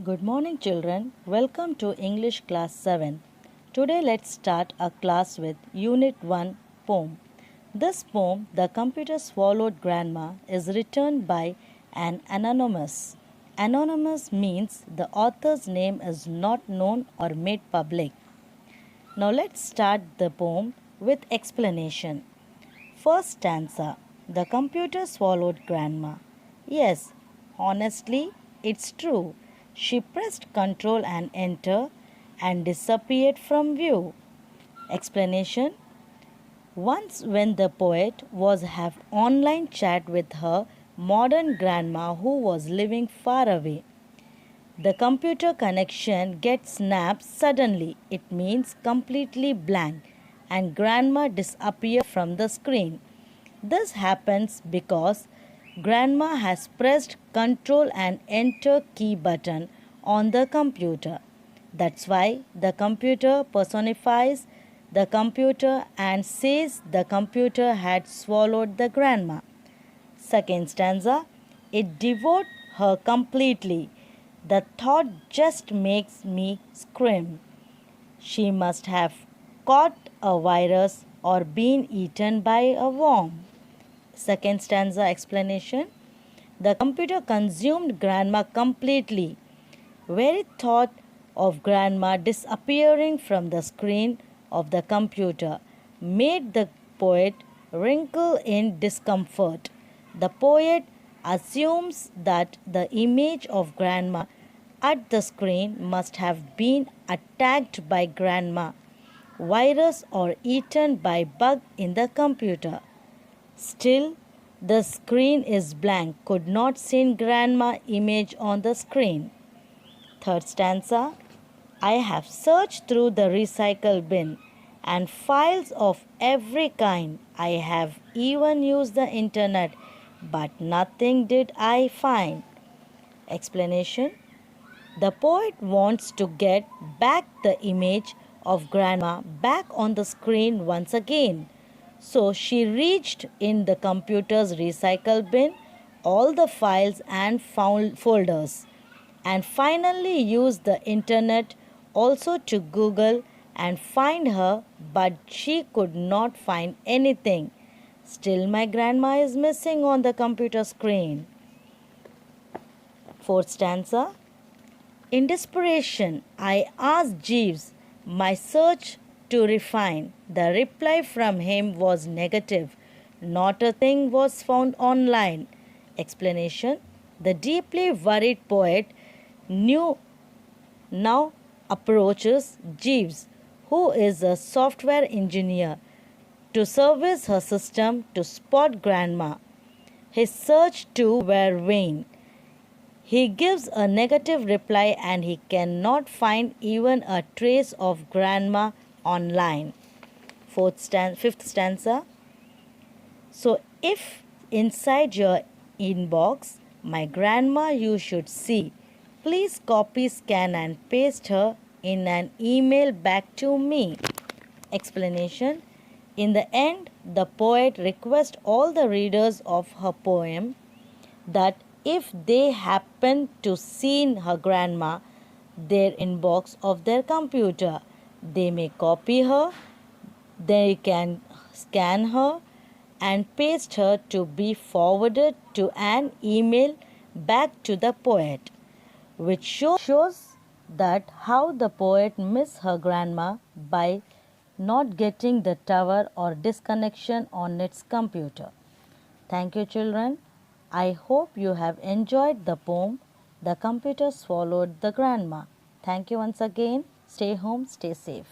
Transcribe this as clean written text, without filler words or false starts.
Good morning, children. Welcome to English Class 7. Today, let's start our class with Unit 1 poem. This poem, The Computer Swallowed Grandma, is written by an anonymous. Anonymous means the author's name is not known or made public. Now, let's start the poem with explanation. First stanza. The computer swallowed Grandma. Yes, honestly, it's true. She pressed Control and Enter and disappeared from view. Explanation. Once when the poet was have online chat with her modern grandma who was living far away. The computer connection gets snapped suddenly. It means completely blank and grandma disappears from the screen. This happens because grandma has pressed Control and Enter key button on the computer. That's why the computer personifies the computer and says the computer had swallowed the grandma. Second stanza, it devoured her completely. The thought just makes me scream. She must have caught a virus or been eaten by a worm. Second stanza explanation. The computer consumed grandma completely. Very thought of grandma disappearing from the screen of the computer made the poet wrinkle in discomfort. The poet assumes that the image of grandma at the screen must have been attacked by grandma, virus or eaten by bug in the computer. Still, the screen is blank, could not see grandma image on the screen. Third stanza, I have searched through the recycle bin and files of every kind. I have even used the internet, but nothing did I find. Explanation. The poet wants to get back the image of grandma back on the screen once again. So she reached in the computer's recycle bin all the files and folders and finally used the internet also to Google and find her, but she could not find anything. Still, my grandma is missing on the computer screen. Fourth stanza. In desperation, I asked Jeeves my search to refine. The reply from him was negative. Not a thing was found online. Explanation. The deeply worried poet knew now approaches Jeeves, who is a software engineer, to service her system to spot grandma. His search too were vain. He gives a negative reply and he cannot find even a trace of grandma online. Fifth stanza. So if inside your inbox, my grandma you should see, please copy, scan and paste her in an email back to me. Explanation. In the end, the poet requests all the readers of her poem that if they happen to see her grandma their inbox of their computer, they may copy her, they can scan her and paste her to be forwarded to an email back to the poet, which shows that how the poet miss her grandma by not getting the tower or disconnection on its computer. Thank you, children. I hope you have enjoyed the poem, The Computer Swallowed the Grandma. Thank you once again. Stay home, stay safe.